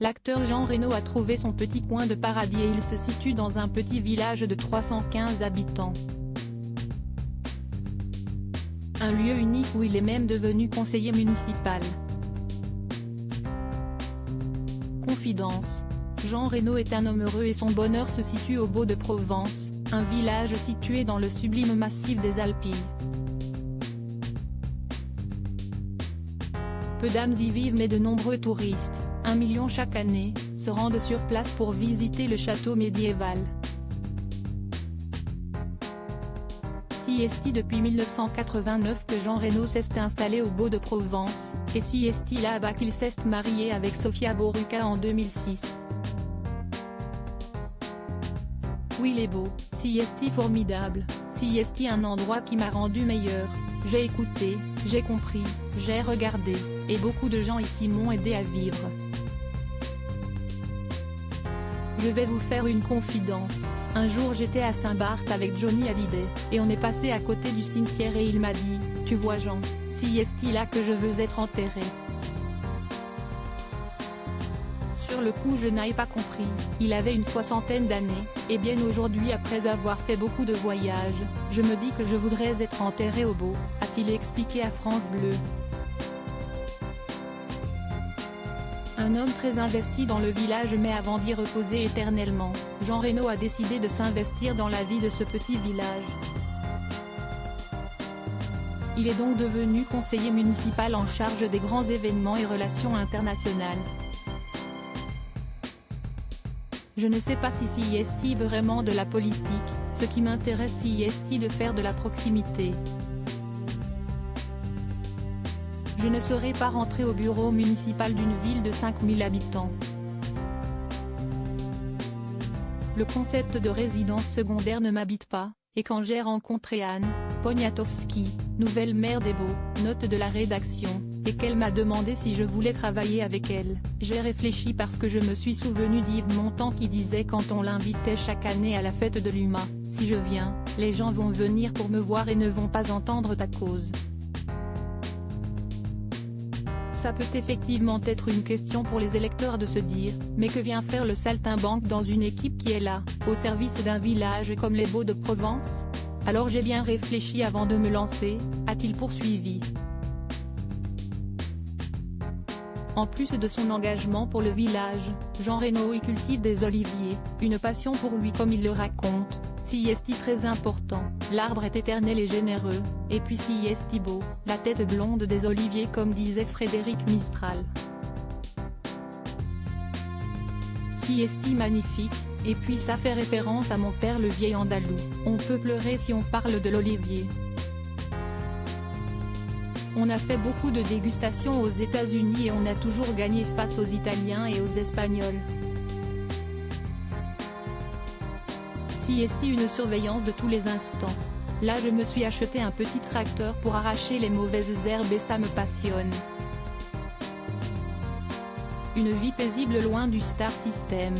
L'acteur Jean Reno a trouvé son petit coin de paradis et il se situe dans un petit village de 315 habitants. Un lieu unique où il est même devenu conseiller municipal. Confidence. Jean Reno est un homme heureux et son bonheur se situe au Beau de Provence, un village situé dans le sublime massif des Alpilles. Peu d'âmes y vivent mais de nombreux touristes, 1 million chaque année, se rendent sur place pour visiter le château médiéval. Si est depuis 1989 que Jean Reno s'est installé au Beau de Provence, et si est là-bas qu'il s'est marié avec Sofia Boruca en 2006. Oui il est beau, si est formidable, si est un endroit qui m'a rendu meilleur, j'ai écouté, j'ai compris, j'ai regardé, et beaucoup de gens ici m'ont aidé à vivre. Je vais vous faire une confidence. Un jour j'étais à Saint-Barth avec Johnny Hallyday, et on est passé à côté du cimetière et il m'a dit, tu vois Jean, si est là que je veux être enterré. Sur le coup je n'avais pas compris, il avait une 60aine d'années, et bien aujourd'hui après avoir fait beaucoup de voyages, je me dis que je voudrais être enterré au Beau, a-t-il expliqué à France Bleu. Un homme très investi dans le village mais avant d'y reposer éternellement, Jean Reno a décidé de s'investir dans la vie de ce petit village. Il est donc devenu conseiller municipal en charge des grands événements et relations internationales. Je ne sais pas si est vraiment de la politique, ce qui m'intéresse si est de faire de la proximité. Je ne serai pas rentré au bureau municipal d'une ville de 5000 habitants. Le concept de résidence secondaire ne m'habite pas, et quand j'ai rencontré Anne Poniatowski, nouvelle maire des Beaux, note de la rédaction, et qu'elle m'a demandé si je voulais travailler avec elle, j'ai réfléchi parce que je me suis souvenu d'Yves Montand qui disait quand on l'invitait chaque année à la fête de l'UMA, si je viens, les gens vont venir pour me voir et ne vont pas entendre ta cause. Ça peut effectivement être une question pour les électeurs de se dire, mais que vient faire le saltimbanque dans une équipe qui est là, au service d'un village comme les Beaux de Provence? Alors j'ai bien réfléchi avant de me lancer, a-t-il poursuivi. En plus de son engagement pour le village, Jean Reno y cultive des oliviers, une passion pour lui comme il le raconte. Si est très important, l'arbre est éternel et généreux, et puis si est beau, la tête blonde des oliviers comme disait Frédéric Mistral. Si est magnifique, et puis ça fait référence à mon père le vieil andalou, on peut pleurer si on parle de l'olivier. On a fait beaucoup de dégustations aux États-Unis et on a toujours gagné face aux Italiens et aux Espagnols. Si est une surveillance de tous les instants. Là je me suis acheté un petit tracteur pour arracher les mauvaises herbes et ça me passionne. Une vie paisible loin du star system.